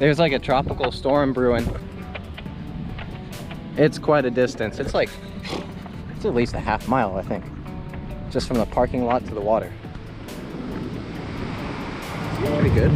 There's like a tropical storm brewing. It's quite a distance. It's like, it's at least a half mile, I think. Just from the parking lot to the water. Pretty good.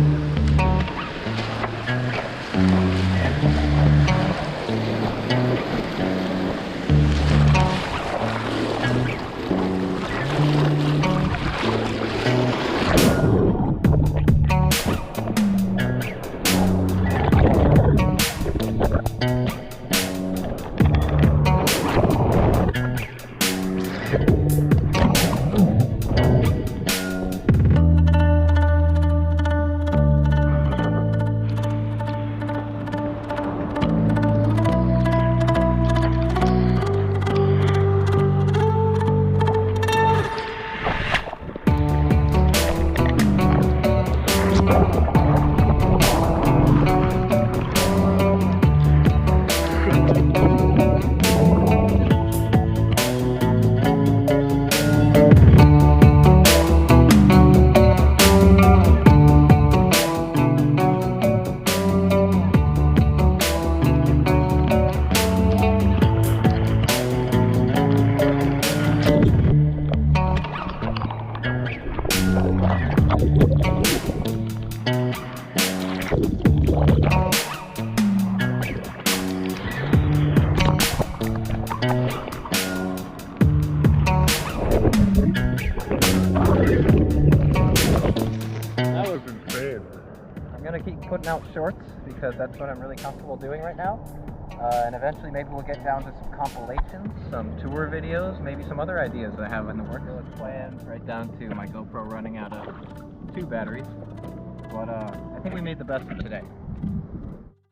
I'm gonna keep putting out shorts because that's what I'm really comfortable doing right now. And eventually maybe we'll get down to some compilations, some tour videos, maybe some other ideas I have in the works. Plans right down to my GoPro running out of 2 batteries. But I think we made the best of today.